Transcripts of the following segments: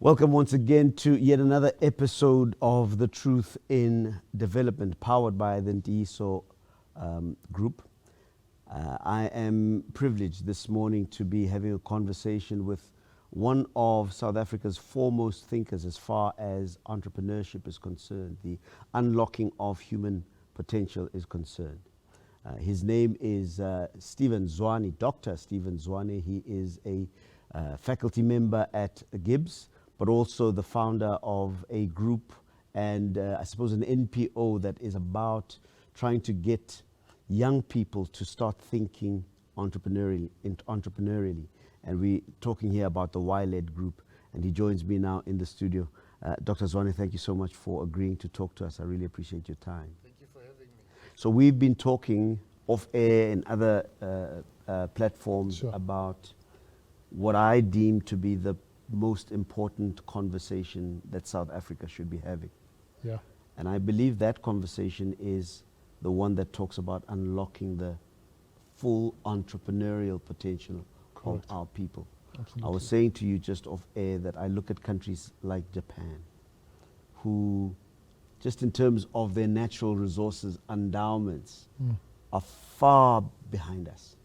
Welcome once again to yet another episode of The Truth in Development, powered by the Ndiso Group. I am privileged this morning to be having a conversation with one of South Africa's foremost thinkers as far as entrepreneurship is concerned, the unlocking of human potential is concerned. His name is Stephen Zwane, Dr. Stephen Zwane. He is a faculty member at Gibbs, but also the founder of a group and I suppose an NPO that is about trying to get young people to start thinking entrepreneurially. And we're talking here about the Y-led group, and he joins me now in the studio. Dr. Zwane, thank you so much for agreeing to talk to us. I really appreciate your time. Thank you for having me. So we've been talking off air and other platforms about what I deem to be the most important conversation that South Africa should be having. Yeah. And I believe that conversation is the one that talks about unlocking the full entrepreneurial potential of our people. Absolutely. I was saying to you just off air that I look at countries like Japan, who just in terms of their natural resources endowments are far behind us.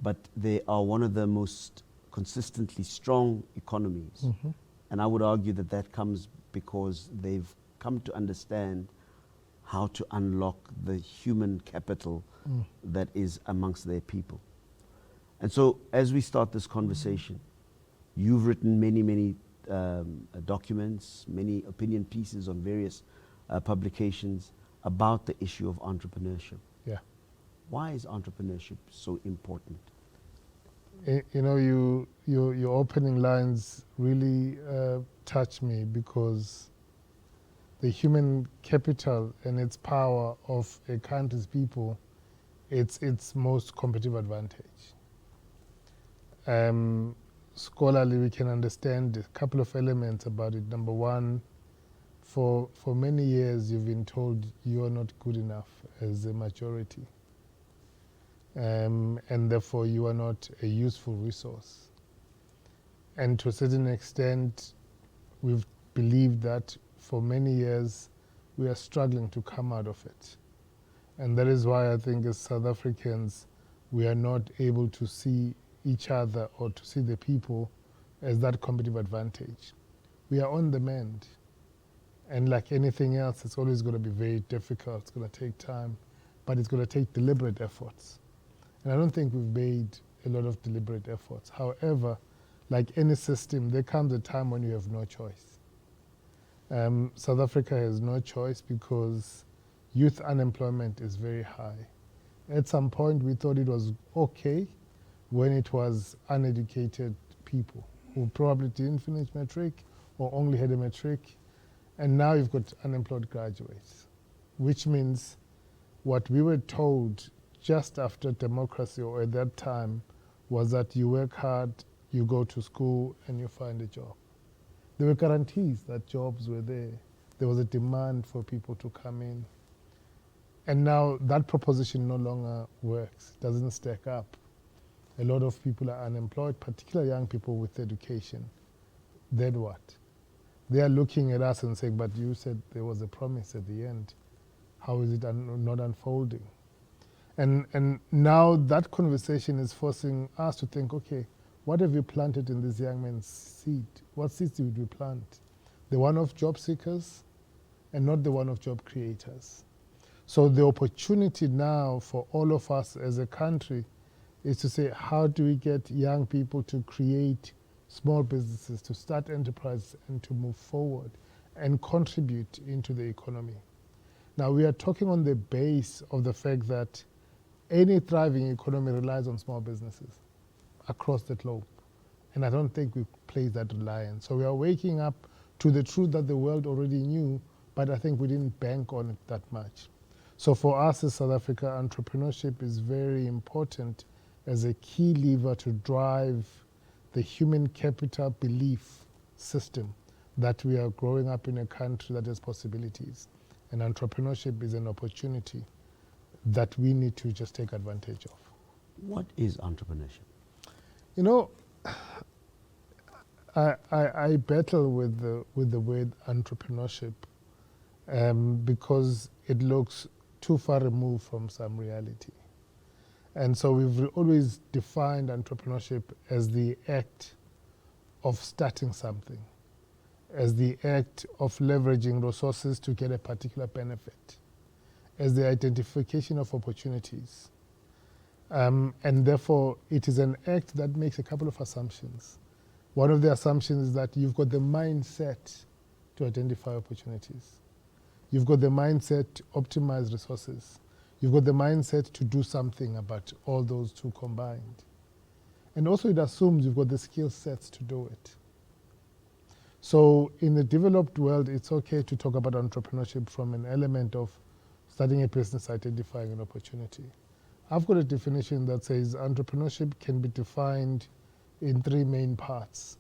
But they are one of the most consistently strong economies. And I would argue that that comes because they've come to understand how to unlock the human capital that is amongst their people. And so as we start this conversation, you've written many documents, many opinion pieces on various publications about the issue of entrepreneurship. Yeah. Why is entrepreneurship so important? You know, your opening lines really touch me, because the human capital and its power of a country's people, it's its most competitive advantage. Scholarly, we can understand a couple of elements about it. Number one, for many years you've been told you are not good enough as a majority. And therefore you are not a useful resource. And to a certain extent, we've believed that for many years we are struggling to come out of it. And that is why I think as South Africans, we are not able to see each other or to see the people as that competitive advantage. We are on the mend. And like anything else, it's always going to be very difficult. It's going to take time, but it's going to take deliberate efforts. And I don't think we've made a lot of deliberate efforts. However, like any system, there comes a time when you have no choice. South Africa has no choice because youth unemployment is very high. At some point, we thought it was okay when it was uneducated people who probably didn't finish matric or only had a matric. And now you've got unemployed graduates, which means what we were told just after democracy or at that time was that you work hard, you go to school, and you find a job. There were guarantees that jobs were there. There was a demand for people to come in. And now that proposition no longer works. It doesn't stack up. A lot of people are unemployed, particularly young people with education. Then what? They are looking at us and saying, but you said there was a promise at the end. How is it not unfolding? And now that conversation is forcing us to think, okay, what have you planted in this young man's seed? What seeds did we plant? The one of job seekers and not the one of job creators. So the opportunity now for all of us as a country is to say, how do we get young people to create small businesses, to start enterprises and to move forward and contribute into the economy? Now we are talking on the base of the fact that any thriving economy relies on small businesses across the globe. And I don't think we place that reliance. So we are waking up to the truth that the world already knew, but I think we didn't bank on it that much. So for us as South Africa, entrepreneurship is very important as a key lever to drive the human capital belief system that we are growing up in a country that has possibilities. And entrepreneurship is an opportunity that we need to just take advantage of. What is entrepreneurship? You know, I battle with the word entrepreneurship because it looks too far removed from some reality. And so we've always defined entrepreneurship as the act of starting something, as the act of leveraging resources to get a particular benefit, as the identification of opportunities. And therefore, it is an act that makes a couple of assumptions. One of the assumptions is that you've got the mindset to identify opportunities. You've got the mindset to optimize resources. You've got the mindset to do something about all those two combined. And also it assumes you've got the skill sets to do it. So in the developed world, it's okay to talk about entrepreneurship from an element of starting a business, identifying an opportunity. I've got a definition that says entrepreneurship can be defined in three main parts.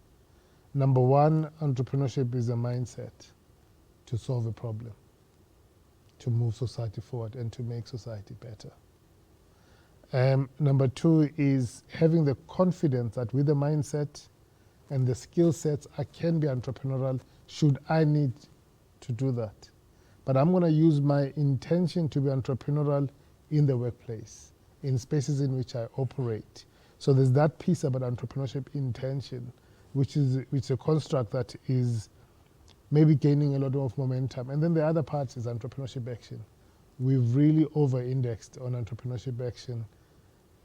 Number one, entrepreneurship is a mindset to solve a problem, to move society forward and to make society better. Number two is having the confidence that with the mindset and the skill sets, I can be entrepreneurial should I need to do that. But I'm going to use my intention to be entrepreneurial in the workplace, in spaces in which I operate. So there's that piece about entrepreneurship intention, which is a construct that is maybe gaining a lot of momentum. And then the other part is entrepreneurship action. We've really over-indexed on entrepreneurship action,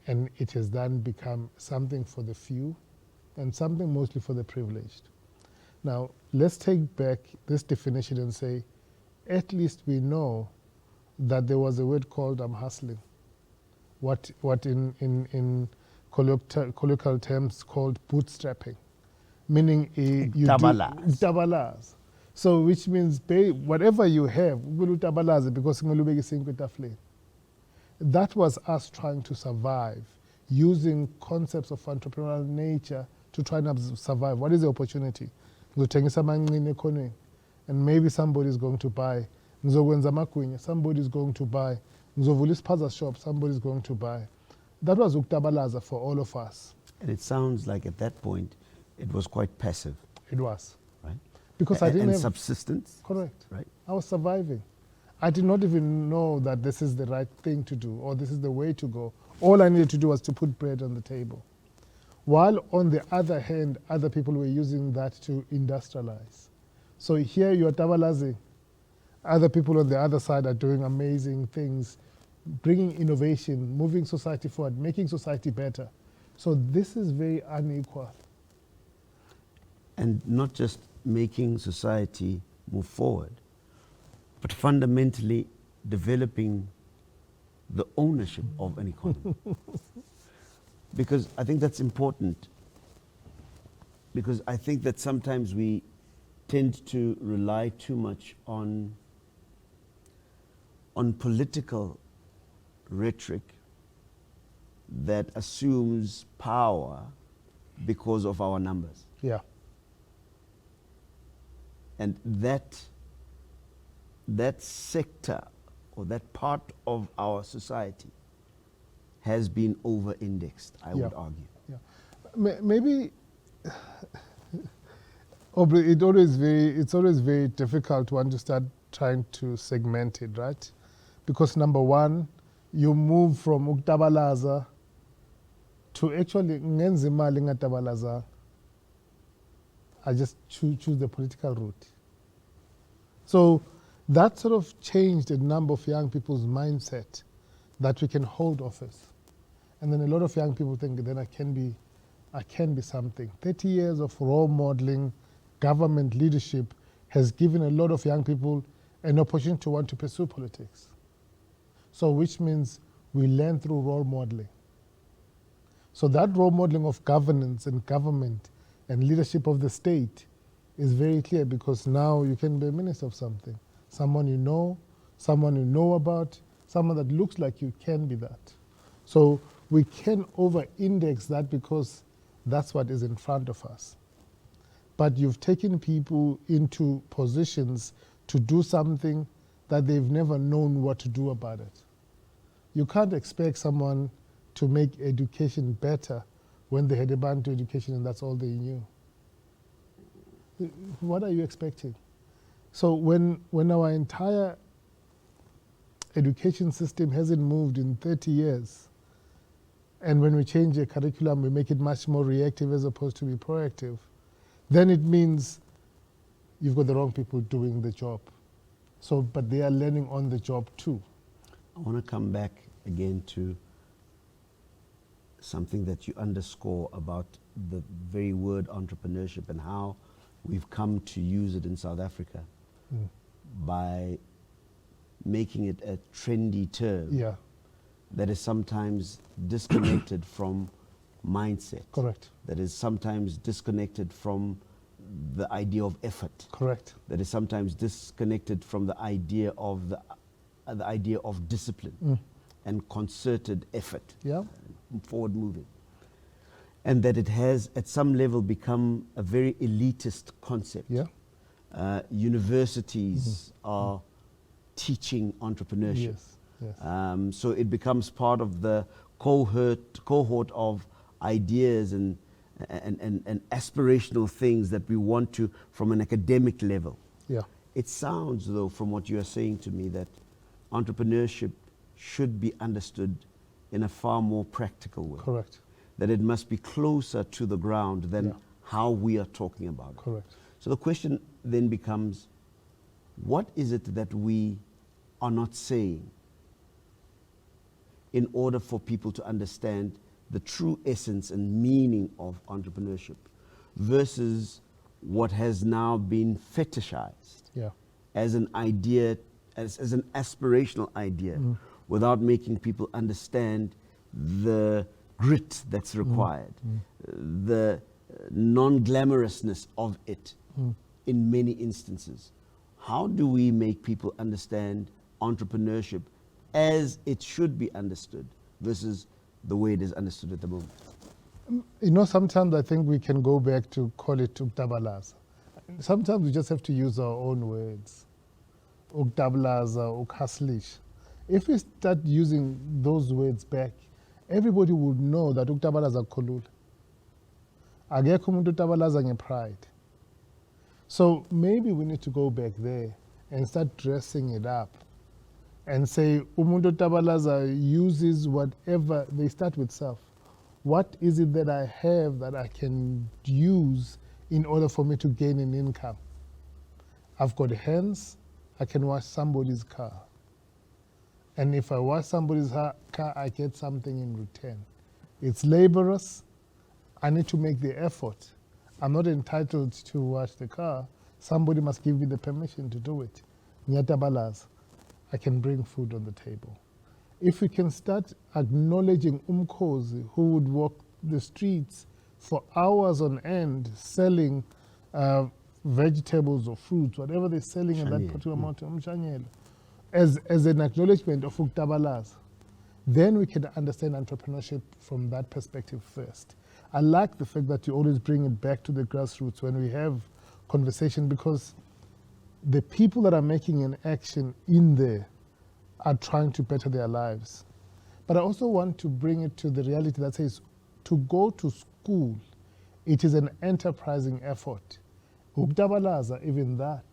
and it has then become something for the few and something mostly for the privileged. Now, let's take back this definition and say, at least we know that there was a word called I'm hustling. What in colloquial terms called bootstrapping, meaning you tabalas. So which means whatever you have, because that was us trying to survive using concepts of entrepreneurial nature to try and survive. What is the opportunity? And maybe somebody is going to buy. Somebody is going to buy. Shop, somebody is going to buy. That was uktabalaza for all of us. And it sounds like at that point, it was quite passive. It was. Right? Because I didn't have subsistence. Correct. Right? I was surviving. I did not even know that this is the right thing to do or this is the way to go. All I needed to do was to put bread on the table. While on the other hand, other people were using that to industrialize. So here you are tabalazing. Other people on the other side are doing amazing things, bringing innovation, moving society forward, making society better. So this is very unequal. And not just making society move forward, but fundamentally developing the ownership of an economy. Because I think that's important. Because I think that sometimes we tend to rely too much on political rhetoric that assumes power because of our numbers. Yeah. And that sector or that part of our society has been over-indexed, I would argue. Yeah. Maybe it's always very difficult to understand trying to segment it, right? Because number one, you move from uktabalaza to actually ngenzimali ngatabalaza. I just choose the political route. So that sort of changed a number of young people's mindset that we can hold office. And then a lot of young people think, then I can be something. 30 years of role modeling, government leadership has given a lot of young people an opportunity to want to pursue politics. So which means we learn through role modeling. So that role modeling of governance and government and leadership of the state is very clear, because now you can be a minister of something. Someone you know about, someone that looks like you can be that. So we can over-index that because that's what is in front of us. But you've taken people into positions to do something that they've never known what to do about it. You can't expect someone to make education better when they had a ban to education and that's all they knew. What are you expecting? So when our entire education system hasn't moved in 30 years, and when we change the curriculum, we make it much more reactive as opposed to be proactive, then it means you've got the wrong people doing the job. So, but they are learning on the job too. I want to come back again to something that you underscore about the very word entrepreneurship and how we've come to use it in South Africa by making it a trendy term that is sometimes disconnected from mindset. Correct. That is sometimes disconnected from the idea of effort. Correct. That is sometimes disconnected from the idea of the idea of discipline and concerted effort, forward moving. And that it has at some level become a very elitist concept. Universities are teaching entrepreneurship. So it becomes part of the cohort of ideas and aspirational things that we want to from an academic level. It sounds, though, from what you are saying to me, that entrepreneurship should be understood in a far more practical way. Correct. That it must be closer to the ground than how we are talking about it. Correct. So the question then becomes, what is it that we are not saying in order for people to understand the true essence and meaning of entrepreneurship versus what has now been fetishized as an idea, as an aspirational idea, without making people understand the grit that's required, the non-glamorousness of it in many instances. How do we make people understand entrepreneurship as it should be understood versus the way it is understood at the moment? You know, sometimes I think we can go back to call it uktabalaza. Sometimes we just have to use our own words. Uktabalaza, ukhaslish. If we start using those words back, everybody would know that uktabalaza khulula. Akekho umuntu utabalaza ngepride. So maybe we need to go back there and start dressing it up and say umuntu utabalaza uses whatever, they start with self. What is it that I have that I can use in order for me to gain an income? I've got hands, I can wash somebody's car. And if I wash somebody's car, I get something in return. It's laborious. I need to make the effort. I'm not entitled to wash the car. Somebody must give me the permission to do it. Nyatabalaza, I can bring food on the table. If we can start acknowledging umkhozi who would walk the streets for hours on end selling vegetables or fruits, whatever they're selling in that particular mountain, as an acknowledgement of uktabalaza, then we can understand entrepreneurship from that perspective first. I like the fact that you always bring it back to the grassroots when we have conversation, because the people that are making an action in there are trying to better their lives. But I also want to bring it to the reality that says to go to school, it is an enterprising effort. Uktabalaza, even that.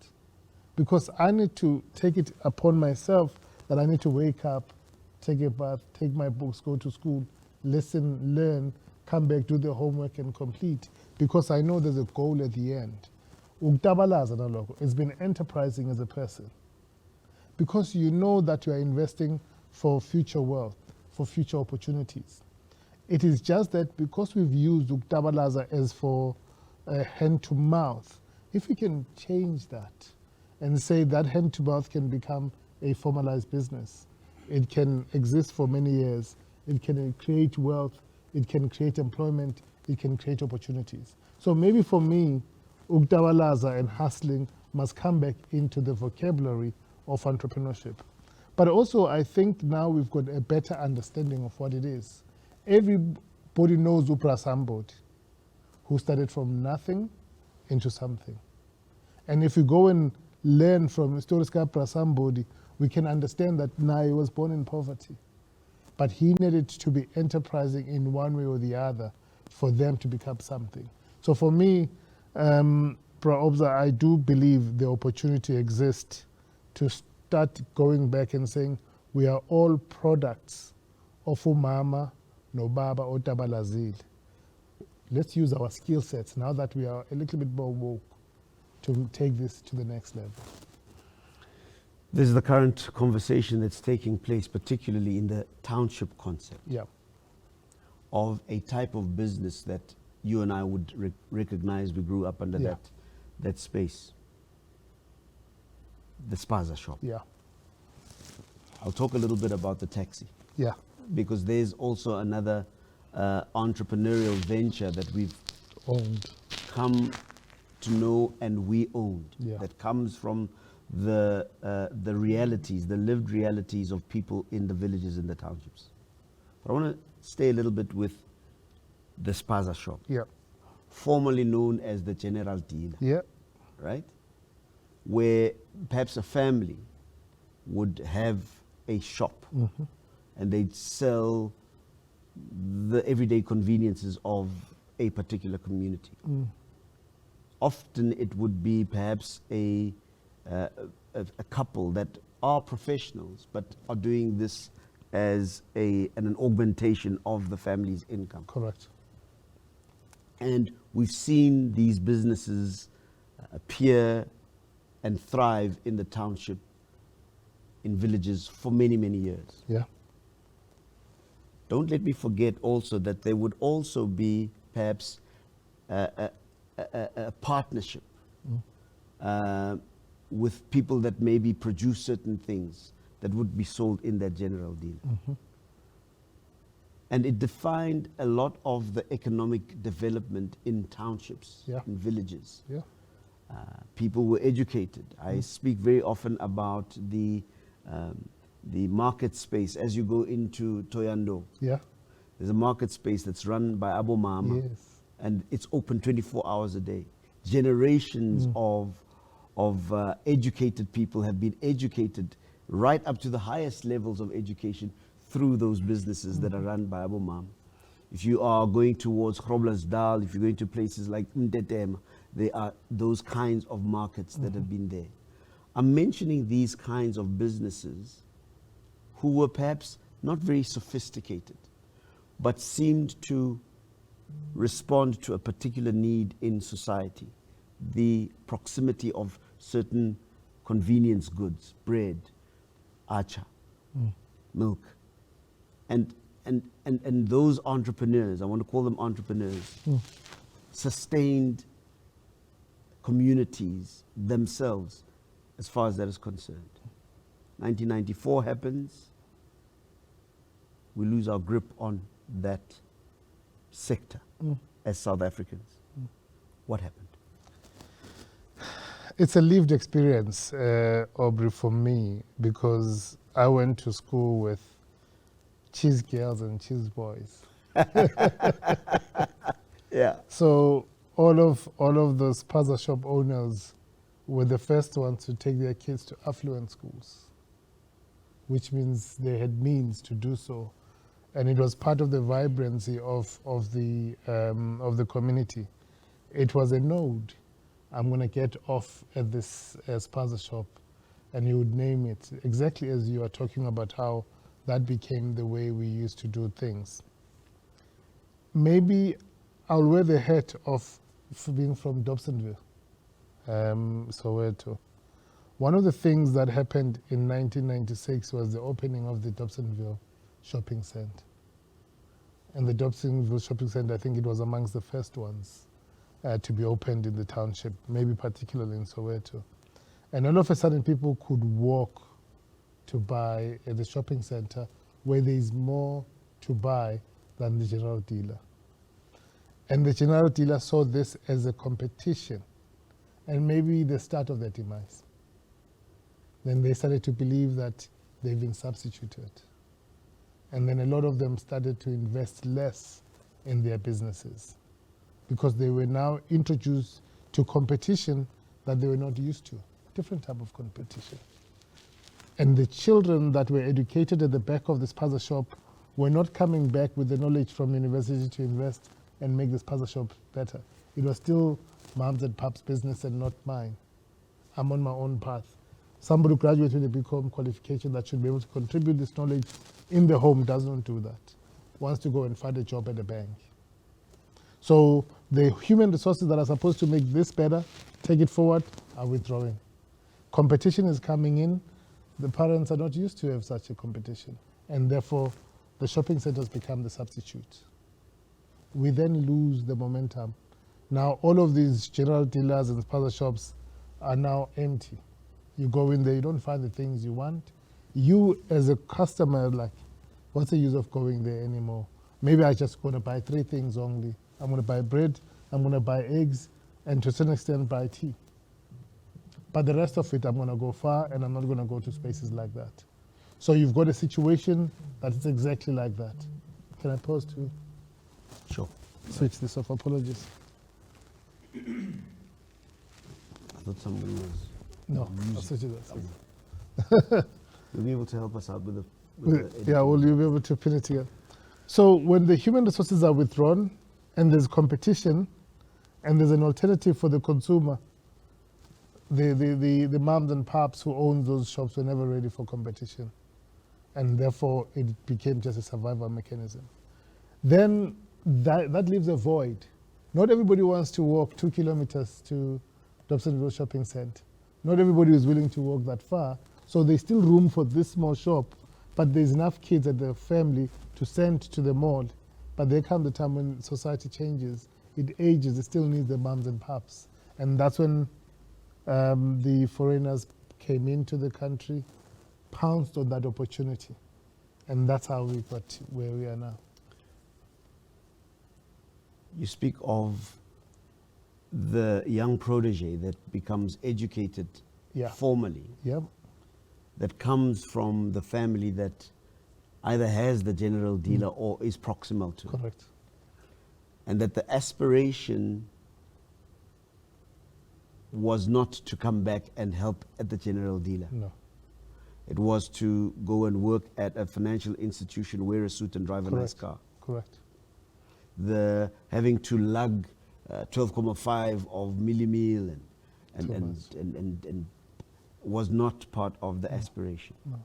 Because I need to take it upon myself that I need to wake up, take a bath, take my books, go to school, listen, learn, come back, do the homework and complete, because I know there's a goal at the end. Uktabalaza naloko, it's been enterprising as a person. Because you know that you are investing for future wealth, for future opportunities. It is just that because we've used uktabalaza as for hand to mouth, if we can change that and say that hand to mouth can become a formalized business, it can exist for many years, it can create wealth, it can create employment, it can create opportunities. So maybe for me, uktabalaza and hustling must come back into the vocabulary of entrepreneurship. But also I think now we've got a better understanding of what it is. Everybody knows Upra somebody who started from nothing into something. And if we go and learn from Historiska Prasambodi, we can understand that Nai was born in poverty. But he needed to be enterprising in one way or the other for them to become something. So for me, Prof. Obza, I do believe the opportunity exists to start going back and saying we are all products of umama no baba otabalazile. Let's use our skill sets now that we are a little bit more woke to take this to the next level. This is the current conversation that's taking place, particularly in the township concept, Yeah, of a type of business that you and I would recognize. We grew up under Yeah. that space. The spaza shop. yeah, I'll talk a little bit about the taxi, yeah, because there's also another entrepreneurial venture that we've owned. come to know and we owned, Yeah. that comes from the realities, the lived realities of people in the villages and the townships. But I want to stay a little bit with the spaza shop, Yeah, formerly known as the general dealer, yeah, right? Where perhaps a family would have a shop and they'd sell the everyday conveniences of a particular community. Often it would be perhaps a couple that are professionals but are doing this as an augmentation of the family's income. correct. And we've seen these businesses appear and thrive in the township, in villages for many, many years. Yeah, Don't let me forget also that there would also be perhaps a partnership with people that maybe produce certain things that would be sold in that general deal. And it defined a lot of the economic development in townships, Yeah. in villages. yeah, People were educated. I speak very often about the market space. As you go into Toyando, yeah, there's a market space that's run by Abu Mama, yes, and it's open 24 hours a day. Generations of educated people have been educated right up to the highest levels of education through those businesses that are run by Abu Mama. If you are going towards Groblersdal, if you're going to places like Mtetem, there are those kinds of markets that have been there. I'm mentioning these kinds of businesses who were perhaps not very sophisticated, but seemed to respond to a particular need in society. The proximity of certain convenience goods, bread, acha, milk. And those entrepreneurs, I want to call them entrepreneurs, sustained communities themselves as far as that is concerned. 1994 happens, we lose our grip on that sector as South Africans. What happened? It's a lived experience, Aubrey, for me, because I went to school with cheese girls and cheese boys. Yeah. So all of those spaza shop owners were the first ones to take their kids to affluent schools, which means they had means to do so, and it was part of the vibrancy of the community. It was a node. I'm going to get off at this spaza shop, and you would name it exactly as you are talking about how that became the way we used to do things. Maybe I'll wear the hat of being from Dobsonville, Soweto. One of the things that happened in 1996 was the opening of the Dobsonville Shopping Center. And the Dobsonville Shopping Center, I think it was amongst the first ones to be opened in the township, maybe particularly in Soweto. And all of a sudden people could walk to buy at the shopping center where there is more to buy than the general dealer. And the general dealer saw this as a competition and maybe the start of their demise. Then they started to believe that they've been substituted. And then a lot of them started to invest less in their businesses because they were now introduced to competition that they were not used to, different type of competition. And the children that were educated at the back of the spaza shop were not coming back with the knowledge from university to invest and make the spaza shop better. It was still mom's and pop's business and not mine. I'm on my own path. Somebody who graduates with a BCom qualification that should be able to contribute this knowledge in the home doesn't do that. Wants to go and find a job at a bank. So the human resources that are supposed to make this better, take it forward, are withdrawing. Competition is coming in. The parents are not used to have such a competition. And therefore, the shopping centers become the substitute. We then lose the momentum. Now, all of these general dealers and spaza shops are now empty. You go in there, you don't find the things you want. You, as a customer, like, what's the use of going there anymore? Maybe I just want to buy 3 things only. I'm going to buy bread, I'm going to buy eggs, and to a certain extent, buy tea. But the rest of it, I'm going to go far, and I'm not going to go to spaces like that. So you've got a situation that is exactly like that. Can I pause to Sure. switch this off? Apologies. I thought somebody was. No, I'll switch it off. You'll be able to help us out with the. Yeah, well, you'll be able to pin it together. So when the human resources are withdrawn, and there's competition, and there's an alternative for the consumer, the moms and pops who own those shops were never ready for competition. And therefore, it became just a survival mechanism. Then that leaves a void. Not everybody wants to walk 2 kilometers to Dobsonville Shopping Center. Not everybody is willing to walk that far. So there's still room for this small shop, but there's enough kids at the family to send to the mall. But there comes the time when society changes, it ages, it still needs the mums and pops. And that's when the foreigners came into the country, pounced on that opportunity. And that's how we got where we are now. You speak of the young protege that becomes educated formally, Yep. that comes from the family that either has the general dealer or is proximal to. Correct. And that the aspiration was not to come back and help at the general dealer. No. It was to go and work at a financial institution, wear a suit and drive a nice car. Correct. The having to lug 12.5 of millimil and was not part of the aspiration. No.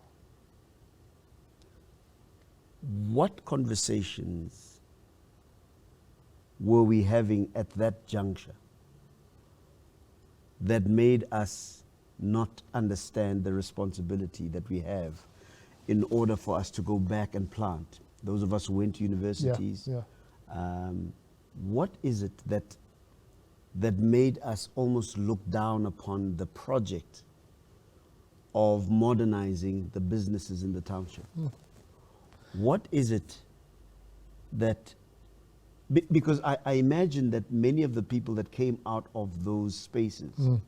What conversations were we having at that juncture that made us not understand the responsibility that we have in order for us to go back and plant? Those of us who went to universities, what is it that made us almost look down upon the project of modernizing the businesses in the township? What is it that, because I imagine that many of the people that came out of those spaces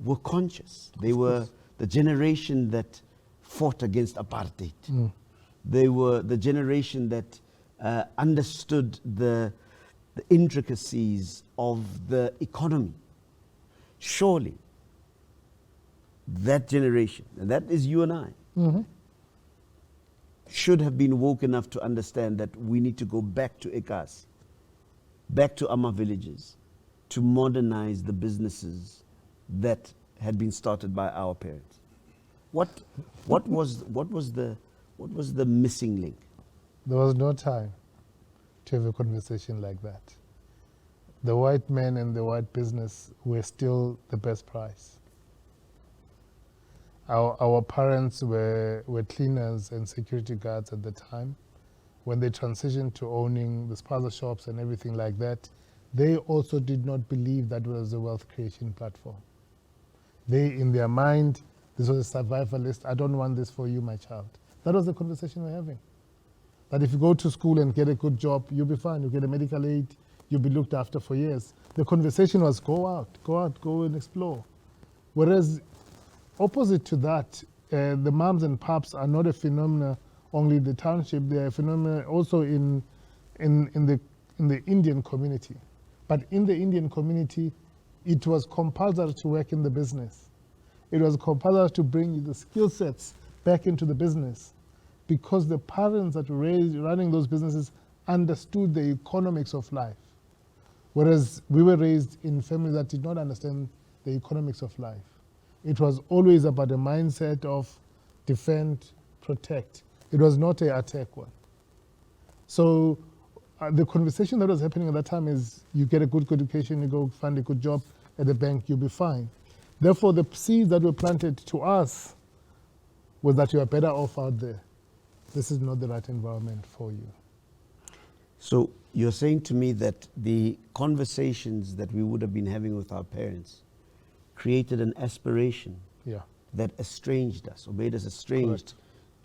were conscious. They were the generation that fought against apartheid. They were the generation that understood the intricacies of the economy. Surely, that generation, and that is you and I, should have been woke enough to understand that we need to go back to Ekas, back to Ama villages, to modernize the businesses that had been started by our parents. What was the missing link? There was no time to have a conversation like that. The white man and the white business were still the best price. Our parents were cleaners and security guards at the time. When they transitioned to owning the spaza shops and everything like that, they also did not believe that was a wealth creation platform. They, in their mind, this was a survivalist. I don't want this for you, my child. That was the conversation we're having. That if you go to school and get a good job, you'll be fine. You'll get a medical aid. You'll be looked after for years. The conversation was go out, go and explore. Whereas opposite to that, the mums and pops are not a phenomenon only in the township. They are a phenomenon also in the Indian community. But in the Indian community, it was compulsory to work in the business. It was compulsory to bring the skill sets back into the business, because the parents that were running those businesses understood the economics of life. Whereas we were raised in families that did not understand the economics of life. It was always about a mindset of defend, protect. It was not a attack one. So the conversation that was happening at that time is you get a good education, you go find a good job at the bank, you'll be fine. Therefore, the seeds that were planted to us was that you are better off out there. This is not the right environment for you. So you're saying to me that the conversations that we would have been having with our parents created an aspiration Yeah, that estranged us or made us estranged Correct.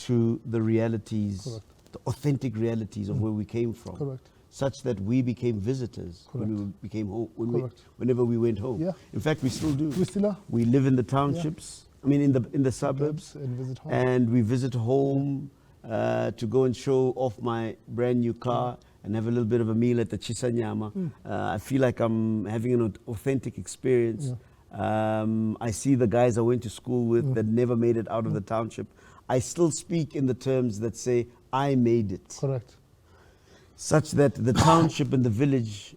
to the realities, Correct. the authentic realities of where we came from, correct. such that we became visitors when Correct. we became home, Correct. whenever we went home. Yeah. In fact, we still do. We still are. We live in the townships. I mean, in the suburbs, And visit home. and we visit home to go and show off my brand new car and have a little bit of a meal at the Chisanyama. I feel like I'm having an authentic experience. I see the guys I went to school with that never made it out of the township. I still speak in the terms that say, I made it. Correct. Such that the township and the village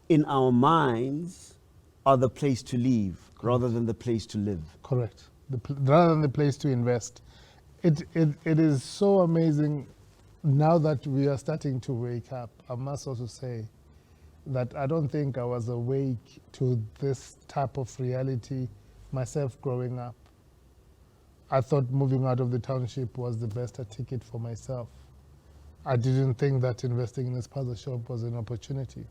in our minds are the place to leave rather than the place to live. Correct. Rather than the place to invest. It is so amazing now that we are starting to wake up. I must also say that I don't think I was awake to this type of reality myself growing up. I thought moving out of the township was the best ticket for myself. I didn't think that investing in a spaza shop was an opportunity.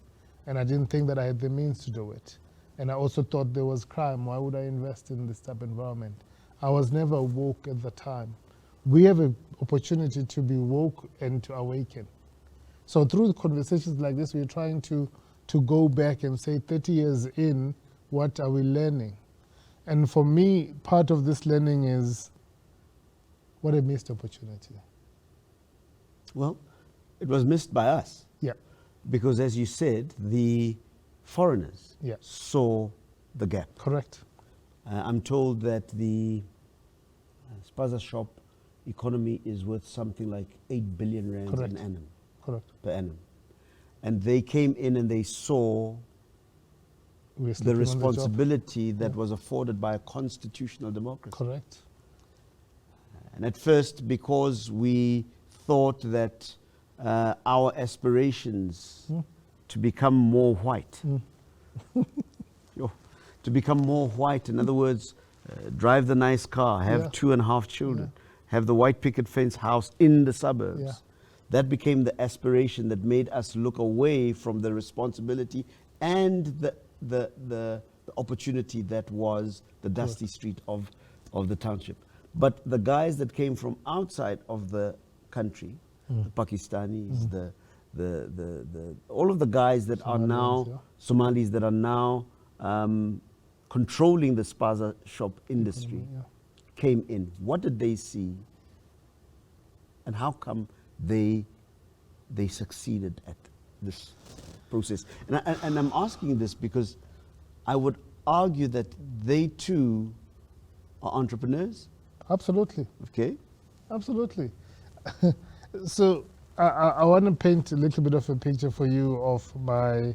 And I didn't think that I had the means to do it. And I also thought there was crime. Why would I invest in this type of environment? I was never woke at the time. We have an opportunity to be woke and to awaken. So through conversations like this, we're trying to go back and say 30 years in, what are we learning? And for me, part of this learning is what a missed opportunity. Well, it was missed by us. Yeah. Because as you said, the foreigners Yeah. saw the gap. Correct. I'm told that the spaza shop economy is worth something like 8 billion rand Correct. per annum. And they came in and they saw We're the sleeping on the job. responsibility that was afforded by a constitutional democracy. Correct. And at first, because we thought that our aspirations to become more white, to become more white, in other words, drive the nice car, have 2.5 children, have the white picket fence house in the suburbs. Yeah. That became the aspiration that made us look away from the responsibility and the opportunity that was the dusty street of the township. But the guys that came from outside of the country, the Pakistanis, the all of the guys that are now Somalis that are now controlling the spaza shop industry came in. What did they see, and how come they succeeded at this process? And I'm asking this because I would argue that they too are entrepreneurs. Absolutely. Okay. Absolutely. So I want to paint a little bit of a picture for you of my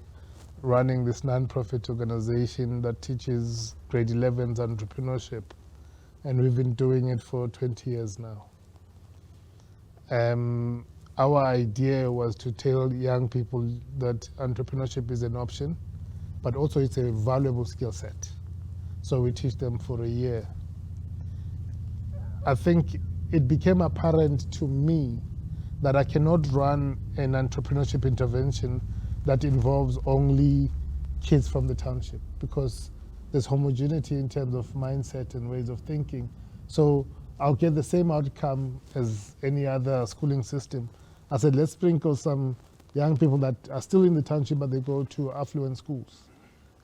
running this non-profit organization that teaches grade 11s entrepreneurship. And we've been doing it for 20 years now. Our idea was to tell young people that entrepreneurship is an option, but also it's a valuable skill set. So we teach them for a year. I think it became apparent to me that I cannot run an entrepreneurship intervention that involves only kids from the township, because there's homogeneity in terms of mindset and ways of thinking. So I'll get the same outcome as any other schooling system. I said, let's sprinkle some young people that are still in the township, but they go to affluent schools.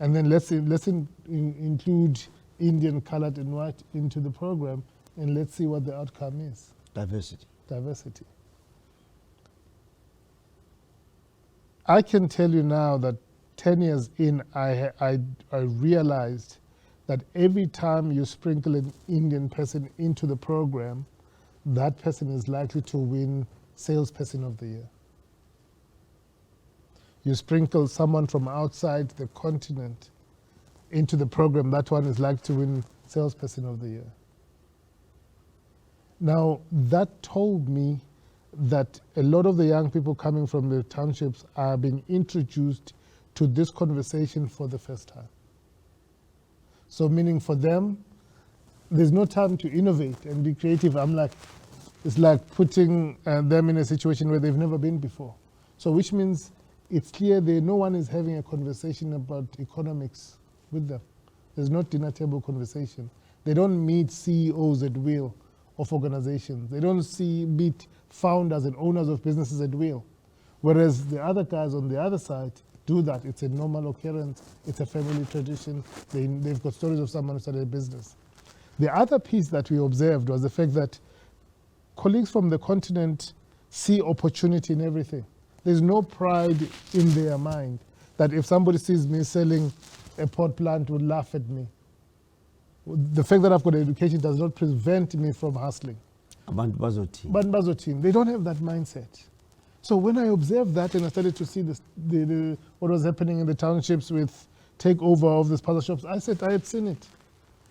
And then let's include Indian, colored, and white into the program, and let's see what the outcome is. Diversity. Diversity. I can tell you now that 10 years in, I realized that every time you sprinkle an Indian person into the program, that person is likely to win Salesperson of the Year. You sprinkle someone from outside the continent into the program, that one is like to win Salesperson of the Year. Now, that told me that a lot of the young people coming from the townships are being introduced to this conversation for the first time. So meaning for them, there's no time to innovate and be creative. It's like putting them in a situation where they've never been before. So which means it's clear that no one is having a conversation about economics with them. There's no dinner table conversation. They don't meet CEOs at will of organizations. They don't meet founders and owners of businesses at will. Whereas the other guys on the other side do that. It's a normal occurrence. It's a family tradition. They've got stories of someone who started a business. The other piece that we observed was the fact that colleagues from the continent see opportunity in everything. There's no pride in their mind that if somebody sees me selling a pot plant would laugh at me. The fact that I've got education does not prevent me from hustling. Abantu bazothini. They don't have that mindset. So when I observed that and I started to see what was happening in the townships with takeover of the spaza shops, I said I had seen it.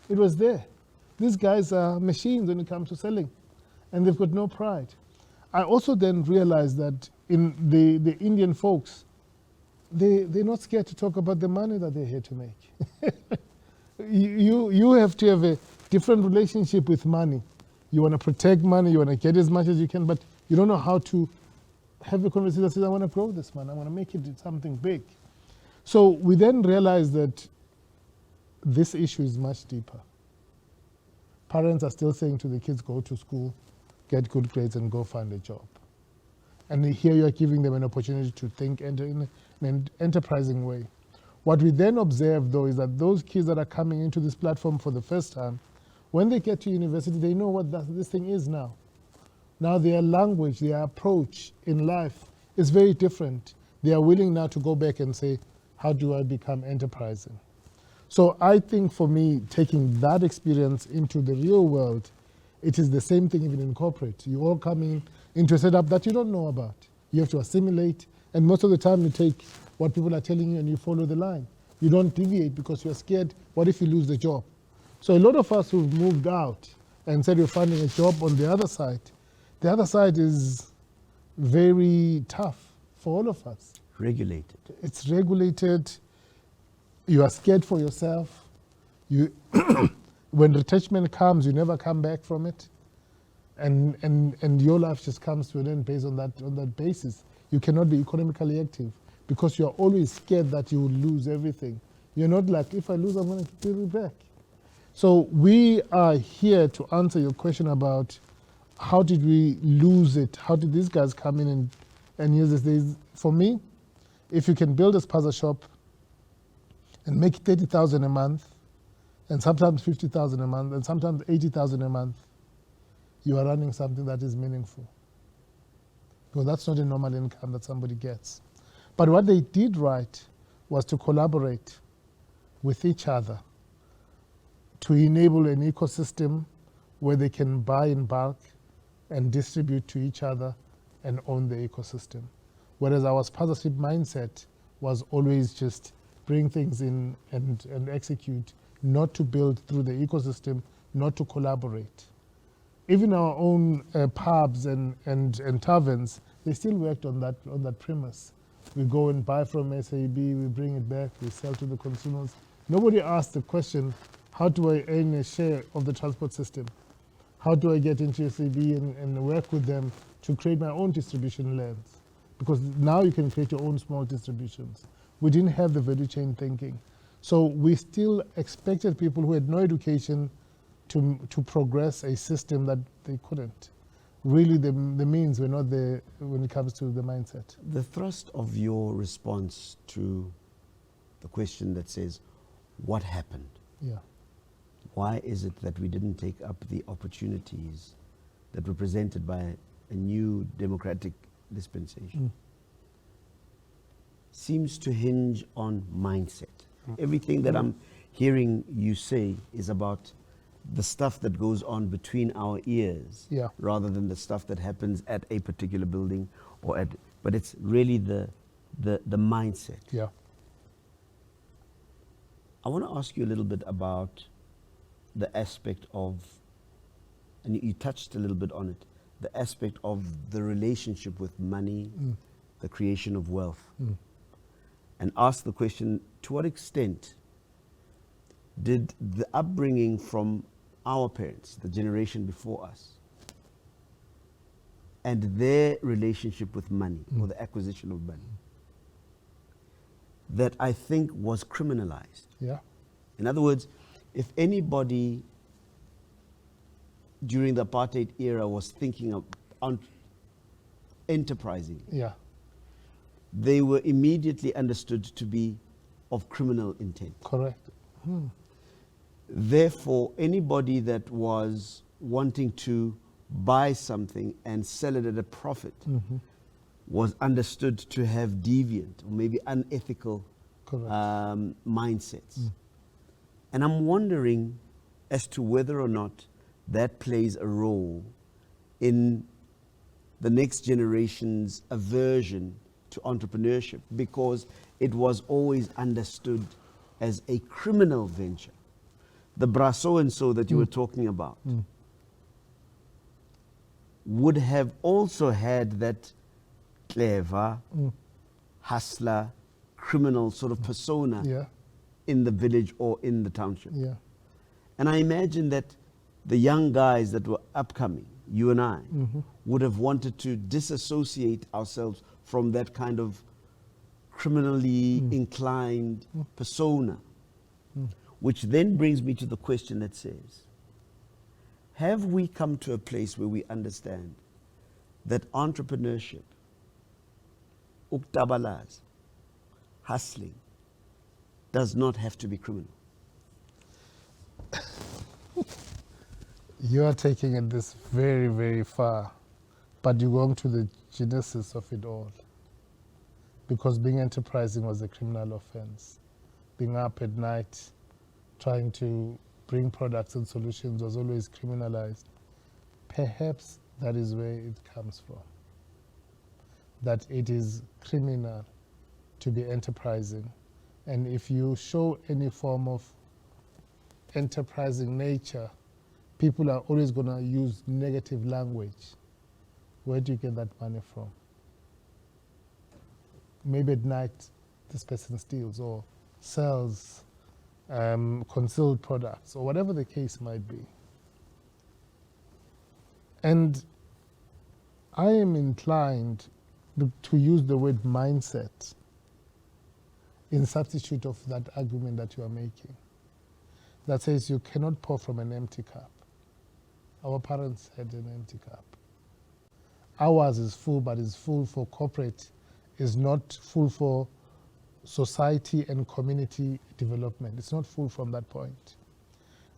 It was there. These guys are machines when it comes to selling, and they've got no pride. I also then realized that in the Indian folks, they're not scared to talk about the money that they're here to make. You have to have a different relationship with money. You want to protect money, you want to get as much as you can, but you don't know how to have a conversation that says, I want to grow this money, I want to make it something big. So we then realized that this issue is much deeper. Parents are still saying to the kids, go to school, get good grades, and go find a job. And here you are giving them an opportunity to think in an enterprising way. What we then observe, though, is that those kids that are coming into this platform for the first time, when they get to university, they know what this thing is now. Now their language, their approach in life is very different. They are willing now to go back and say, how do I become enterprising? So I think for me, taking that experience into the real world, it is the same thing even in corporate. You all come into a setup that you don't know about. You have to assimilate, and most of the time you take what people are telling you and you follow the line. You don't deviate because you're scared, what if you lose the job? So a lot of us who've moved out and said we're finding a job on the other side is very tough for all of us. Regulated. It's regulated. You are scared for yourself. When retrenchment comes, you never come back from it. And your life just comes to an end based on that basis. You cannot be economically active because you're always scared that you will lose everything. You're not like, if I lose, I'm going to give it back. So we are here to answer your question about how did we lose it? How did these guys come in and use this? For me, if you can build a spaza shop and make 30,000 a month, and sometimes 50,000 a month, and sometimes 80,000 a month, you are running something that is meaningful. Because that's not a normal income that somebody gets. But what they did right was to collaborate with each other to enable an ecosystem where they can buy in bulk and distribute to each other and own the ecosystem. Whereas our sponsorship mindset was always just bring things in and execute, not to build through the ecosystem, not to collaborate. Even our own pubs and taverns, they still worked on that premise. We go and buy from SAB, we bring it back, we sell to the consumers. Nobody asked the question, how do I earn a share of the transport system? How do I get into SAB and work with them to create my own distribution lanes? Because now you can create your own small distributions. We didn't have the value chain thinking. So we still expected people who had no education to progress a system that they couldn't. Really, the means were not there when it comes to the mindset. The thrust of your response to the question that says, what happened? Yeah. Why is it that we didn't take up the opportunities that were presented by a new democratic dispensation? Seems to hinge on mindset. Everything that I'm hearing you say is about the stuff that goes on between our ears, rather than the stuff that happens at a particular building but it's really the the mindset. Yeah. I want to ask you a little bit about the aspect of, and you touched a little bit on it, the aspect of the relationship with money, the creation of wealth. And ask the question, to what extent did the upbringing from our parents, the generation before us, and their relationship with money, or the acquisition of money, that I think was criminalized? Yeah. In other words, if anybody during the apartheid era was thinking of enterprising, Yeah. they were immediately understood to be of criminal intent. Correct. Therefore, anybody that was wanting to buy something and sell it at a profit was understood to have deviant or maybe unethical Correct. mindsets. And I'm wondering as to whether or not that plays a role in the next generation's aversion to entrepreneurship, because it was always understood as a criminal venture. The bra so-and-so that you were talking about would have also had that clever, hustler, criminal sort of persona Yeah. in the village or in the township. Yeah. And I imagine that the young guys that were upcoming, you and I, would have wanted to disassociate ourselves from that kind of criminally inclined persona. Which then brings me to the question that says, have we come to a place where we understand that entrepreneurship, uktabalaz, hustling, does not have to be criminal? You are taking it this very, very far, but you're going to the genesis of it all. Because being enterprising was a criminal offense. Being up at night, trying to bring products and solutions was always criminalized. Perhaps that is where it comes from. That it is criminal to be enterprising. And if you show any form of enterprising nature, people are always going to use negative language. Where do you get that money from? Maybe at night this person steals or sells concealed products or whatever the case might be. And I am inclined to use the word mindset in substitute of that argument that you are making. That says you cannot pour from an empty cup. Our parents had an empty cup. Ours is full, but it's full for corporate, is not full for society and community development. It's not full from that point.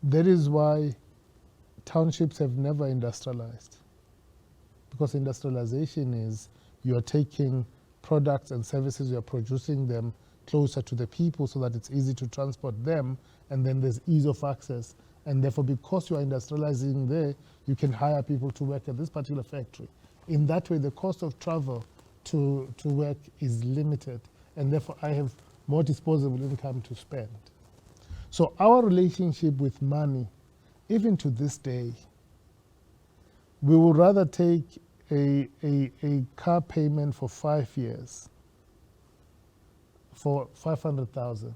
That is why townships have never industrialized. Because industrialization is you are taking products and services, you are producing them closer to the people so that it's easy to transport them, and then there's ease of access. And therefore, because you are industrializing there, you can hire people to work at this particular factory. In that way, the cost of travel to work is limited, and therefore I have more disposable income to spend. So our relationship with money, even to this day, we would rather take a car payment for 5 years for 500,000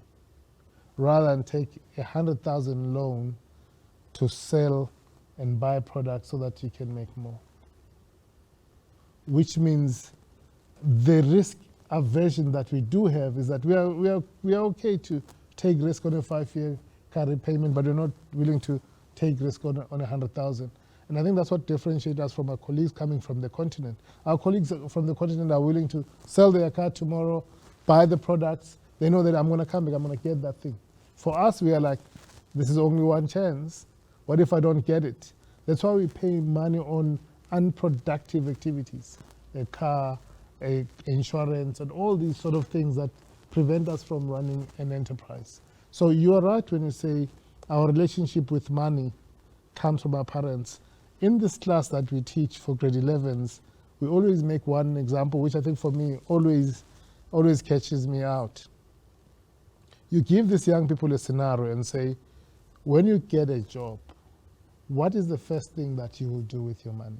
rather than take 100,000 loan to sell and buy products so that you can make more. Which means the risk aversion that we do have is that we are okay to take risk on a 5-year car repayment, but we're not willing to take risk on 100,000. And I think that's what differentiates us from our colleagues coming from the continent. Our colleagues from the continent are willing to sell their car tomorrow, buy the products. They know that I'm going to come back, I'm going to get that thing. For us, we are like, this is only one chance. What if I don't get it? That's why we pay money on unproductive activities, a car, insurance, and all these sort of things that prevent us from running an enterprise. So you are right when you say our relationship with money comes from our parents. In this class that we teach for grade 11s, we always make one example, which I think for me always always catches me out. You give these young people a scenario and say, when you get a job, what is the first thing that you will do with your money?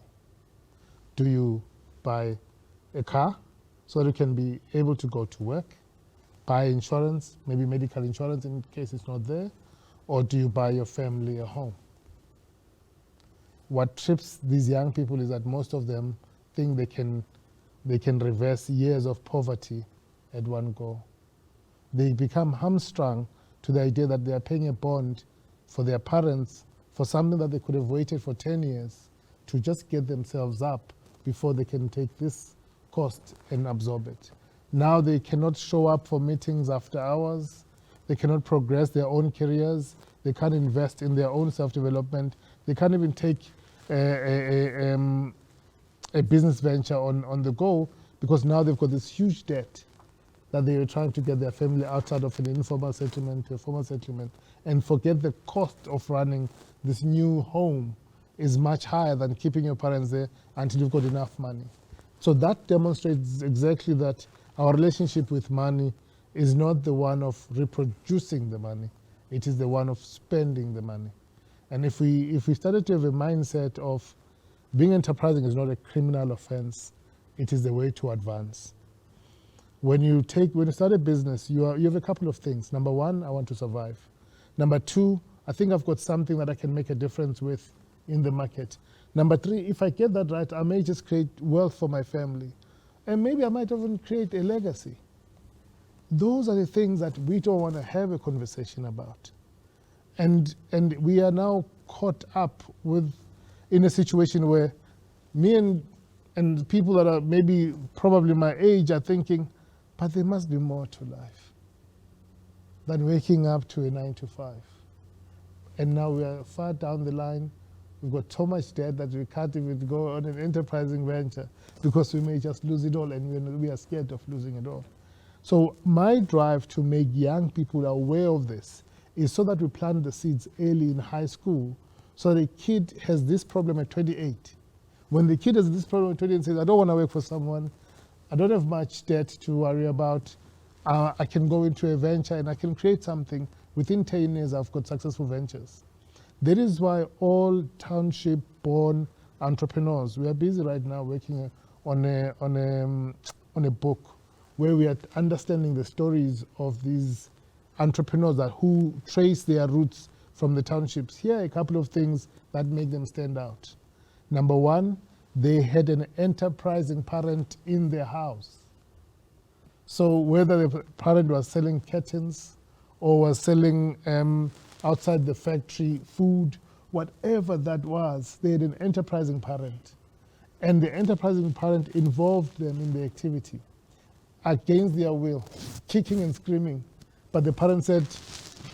Do you buy a car so that you can be able to go to work? Buy insurance, maybe medical insurance in case it's not there? Or do you buy your family a home? What trips these young people is that most of them think they can reverse years of poverty at one go. They become hamstrung to the idea that they are paying a bond for their parents for something that they could have waited for 10 years to just get themselves up before they can take this cost and absorb it. Now they cannot show up for meetings after hours. They cannot progress their own careers. They can't invest in their own self-development. They can't even take a business venture on the go because now they've got this huge debt that they were trying to get their family outside of an informal settlement to a formal settlement, and forget the cost of running this new home is much higher than keeping your parents there until you've got enough money. So that demonstrates exactly that our relationship with money is not the one of reproducing the money, it is the one of spending the money. And if we started to have a mindset of being enterprising is not a criminal offense, it is the way to advance. When you start a business, you have a couple of things. Number one, I want to survive. Number two, I think I've got something that I can make a difference with in the market. Number three, if I get that right, I may just create wealth for my family. And maybe I might even create a legacy. Those are the things that we don't want to have a conversation about. And we are now caught up in a situation where me and people that are maybe probably my age are thinking, but there must be more to life than waking up to a 9 to 5. And now we are far down the line. We've got so much debt that we can't even go on an enterprising venture because we may just lose it all, and we are scared of losing it all. So my drive to make young people aware of this is so that we plant the seeds early in high school, so the kid has this problem at 28. When the kid has this problem at 28 and says, I don't want to work for someone, I don't have much debt to worry about, I can go into a venture and I can create something. Within 10 years, I've got successful ventures. That is why all township-born entrepreneurs, we are busy right now working on a book where we are understanding the stories of these entrepreneurs who trace their roots from the townships. Here are a couple of things that make them stand out. Number one, they had an enterprising parent in their house. So whether the parent was selling curtains or was selling outside the factory food, whatever that was, they had an enterprising parent. And the enterprising parent involved them in the activity against their will, kicking and screaming. But the parent said,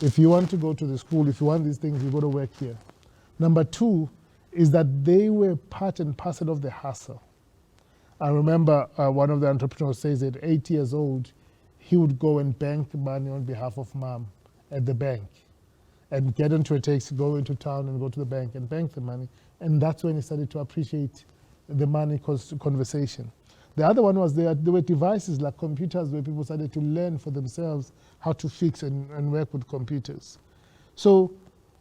if you want to go to the school, if you want these things, you've got to work here. Number two is that they were part and parcel of the hustle. I remember one of the entrepreneurs says at 8 years old, he would go and bank money on behalf of mom at the bank and get into a taxi, go into town and go to the bank and bank the money. And that's when he started to appreciate the money conversation. The other one was there were devices like computers where people started to learn for themselves how to fix and work with computers. So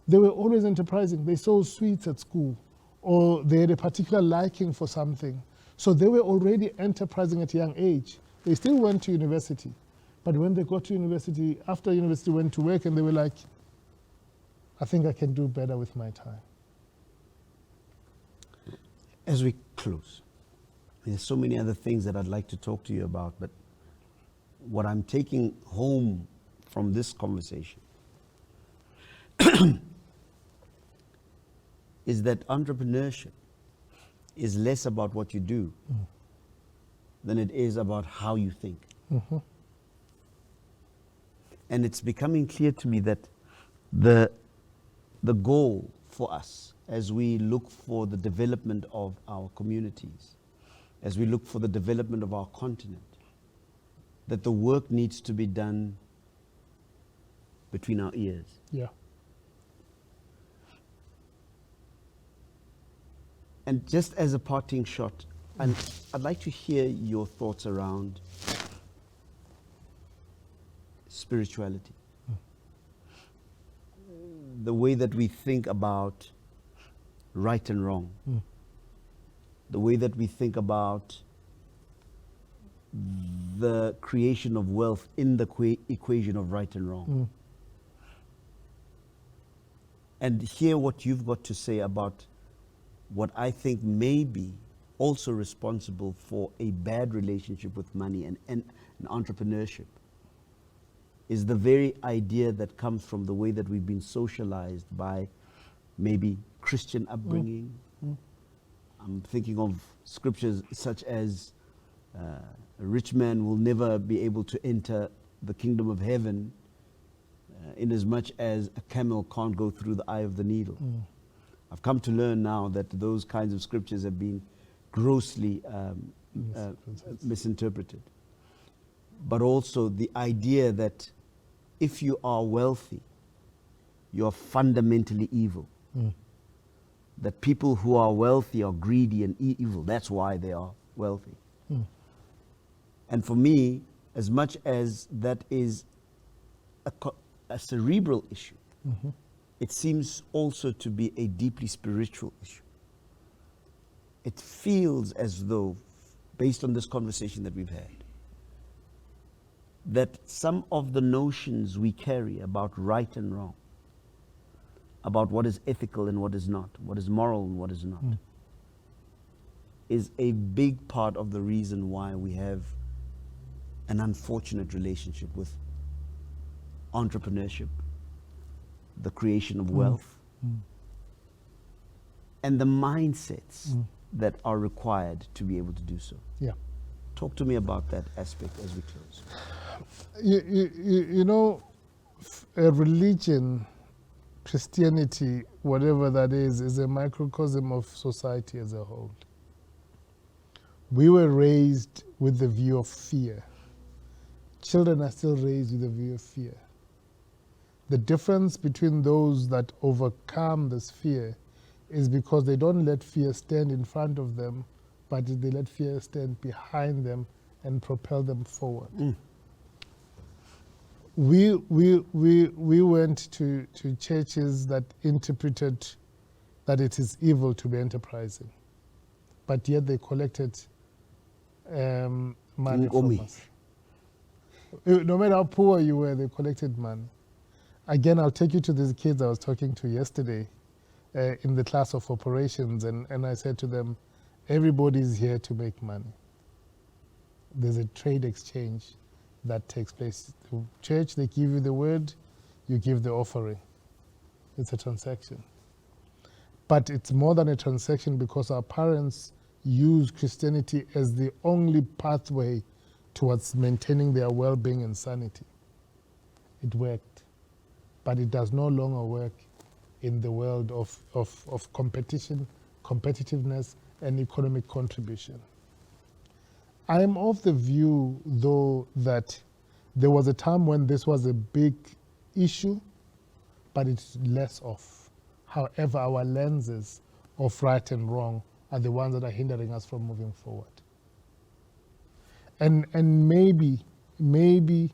they were always enterprising. They sold sweets at school, or they had a particular liking for something. So they were already enterprising at a young age. They still went to university. But when they got to university, after university went to work, and they were like, I think I can do better with my time. As we close, there's so many other things that I'd like to talk to you about, but what I'm taking home from this conversation is that entrepreneurship is less about what you do than it is about how you think. Mm-hmm. And it's becoming clear to me that the goal for us as we look for the development of our communities, as we look for the development of our continent, that the work needs to be done between our ears. Yeah. And just as a parting shot, and I'd like to hear your thoughts around spirituality. The way that we think about right and wrong. The way that we think about the creation of wealth in the equation of right and wrong. And hear what you've got to say about what I think may be also responsible for a bad relationship with money and entrepreneurship, is the very idea that comes from the way that we've been socialized by maybe Christian upbringing. I'm thinking of scriptures such as a rich man will never be able to enter the kingdom of heaven in as much as a camel can't go through the eye of the needle. I've come to learn now that those kinds of scriptures have been grossly misinterpreted. But also the idea that if you are wealthy, you're fundamentally evil. That people who are wealthy are greedy and evil. That's why they are wealthy. And for me, as much as that is a cerebral issue, it seems also to be a deeply spiritual issue. It feels as though, based on this conversation that we've had, that some of the notions we carry about right and wrong, about what is ethical and what is not, what is moral and what is not, is a big part of the reason why we have an unfortunate relationship with entrepreneurship, the creation of wealth, and the mindsets that are required to be able to do so. Yeah. Talk to me about that aspect as we close. You know, a religion, Christianity, whatever that is a microcosm of society as a whole. We were raised with the view of fear. Children are still raised with the view of fear. The difference between those that overcome this fear is because they don't let fear stand in front of them, but they let fear stand behind them and propel them forward. We went to churches that interpreted that it is evil to be enterprising, but yet they collected money from us. No matter how poor you were, they collected money. Again, I'll take you to these kids I was talking to yesterday in the class of operations, and I said to them, everybody's here to make money. There's a trade exchange that takes place. The church, they give you the word, you give the offering. It's a transaction. But it's more than a transaction because our parents use Christianity as the only pathway towards maintaining their well-being and sanity. It worked, but it does no longer work in the world of competition, competitiveness, and economic contribution. I am of the view, though, that there was a time when this was a big issue, but it's less of. However, our lenses of right and wrong are the ones that are hindering us from moving forward. And maybe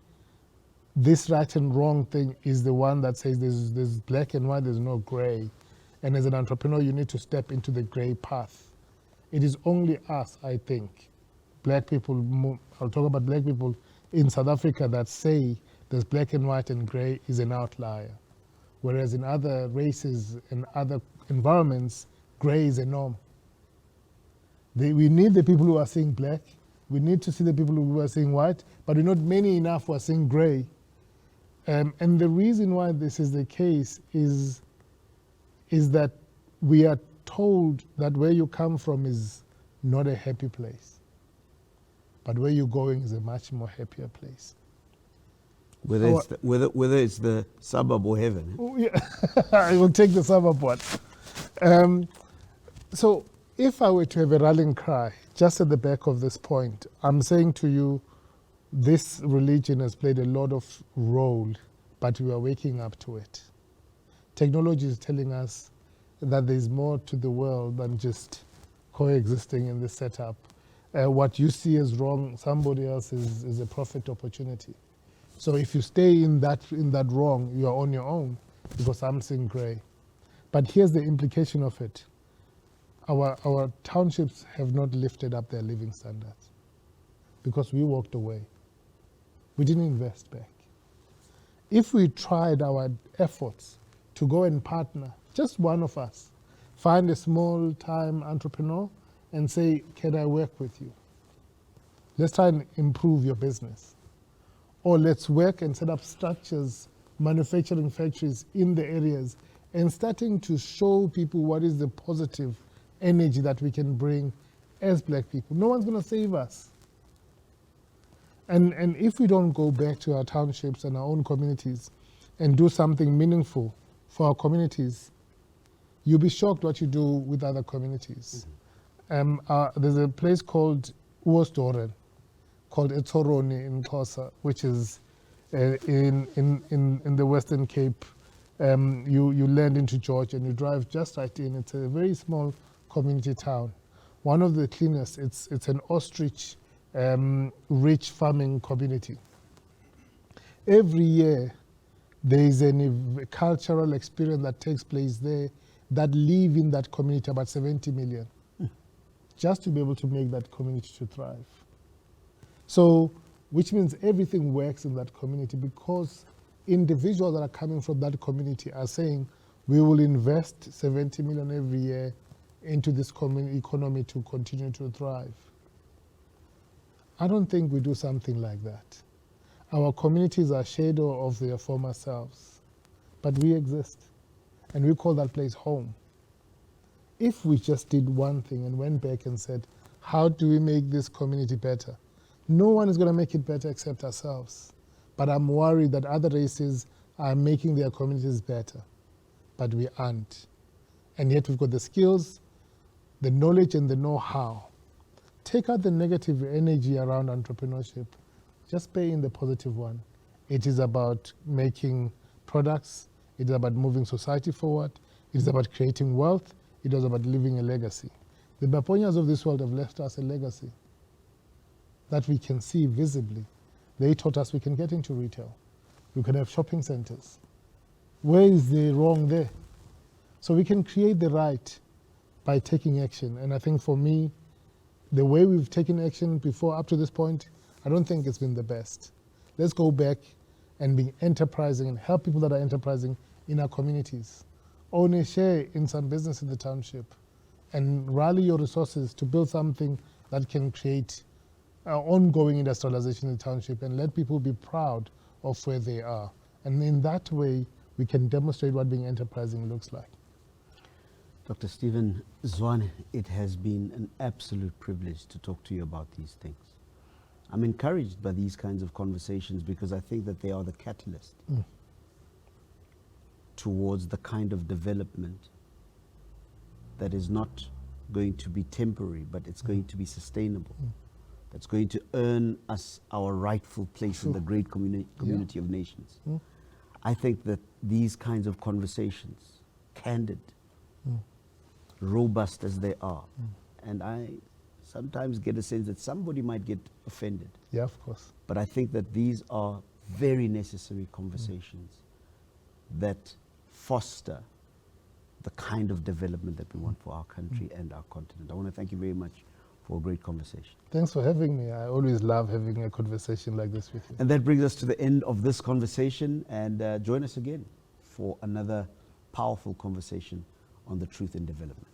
this right and wrong thing is the one that says there's black and white, there's no gray. And as an entrepreneur, you need to step into the gray path. It is only us, I think, black people, I'll talk about black people in South Africa, that say there's black and white and gray is an outlier. Whereas in other races and other environments, gray is a norm. We need the people who are seeing black. We need to see the people who are seeing white, but we're not many enough who are seeing gray. And the reason why this is the case is that we are told that where you come from is not a happy place, but where you're going is a much more happier place. Whether it's the suburb or heaven. Oh, yeah. I will take the suburb one. So if I were to have a rallying cry just at the back of this point, I'm saying to you, this religion has played a lot of role, but we are waking up to it. Technology is telling us that there's more to the world than just coexisting in this setup. What you see as wrong, somebody else is a profit opportunity. So if you stay in that wrong, you are on your own, because I'm seeing grey. But here's the implication of it. Our townships have not lifted up their living standards because we walked away. We didn't invest back. If we tried our efforts to go and partner, just one of us, find a small-time entrepreneur and say, can I work with you? Let's try and improve your business. Or let's work and set up structures, manufacturing factories in the areas, and starting to show people what is the positive energy that we can bring as black people. No one's going to save us. And if we don't go back to our townships and our own communities and do something meaningful for our communities, you'll be shocked what you do with other communities. There's a place called Uosdoren, called Etoroni in Xhosa, which is in the Western Cape. You land into George and you drive just right in. It's a very small community town. One of the cleanest. It's an ostrich rich farming community. Every year there is a cultural experience that takes place there that live in that community, about 70 million, just to be able to make that community to thrive. So, which means everything works in that community because individuals that are coming from that community are saying, we will invest 70 million every year into this economy to continue to thrive. I don't think we do something like that. Our communities are a shadow of their former selves, but we exist, and we call that place home. If we just did one thing and went back and said, how do we make this community better? No one is going to make it better except ourselves. But I'm worried that other races are making their communities better, but we aren't. And yet we've got the skills, the knowledge, and the know-how. Take out the negative energy around entrepreneurship. Just pay in the positive one. It is about making products. It is about moving society forward. It is about creating wealth. It is about leaving a legacy. The Baponyas of this world have left us a legacy that we can see visibly. They taught us we can get into retail. We can have shopping centers. Where is the wrong there? So we can create the right by taking action. And I think for me, the way we've taken action before up to this point, I don't think it's been the best. Let's go back and be enterprising and help people that are enterprising in our communities. Own a share in some business in the township and rally your resources to build something that can create ongoing industrialization in the township and let people be proud of where they are. And in that way, we can demonstrate what being enterprising looks like. Dr. Stephen Zwane, it has been an absolute privilege to talk to you about these things. I'm encouraged by these kinds of conversations because I think that they are the catalyst towards the kind of development that is not going to be temporary, but it's going to be sustainable. That's going to earn us our rightful place in the great community of nations. I think that these kinds of conversations, candid, robust as they are, and I sometimes get a sense that somebody might get offended. Yeah, of course. But I think that these are very necessary conversations that foster the kind of development that we want for our country and our continent. I want to thank you very much for a great conversation. Thanks for having me. I always love having a conversation like this with you. And that brings us to the end of this conversation, and join us again for another powerful conversation on the truth in development.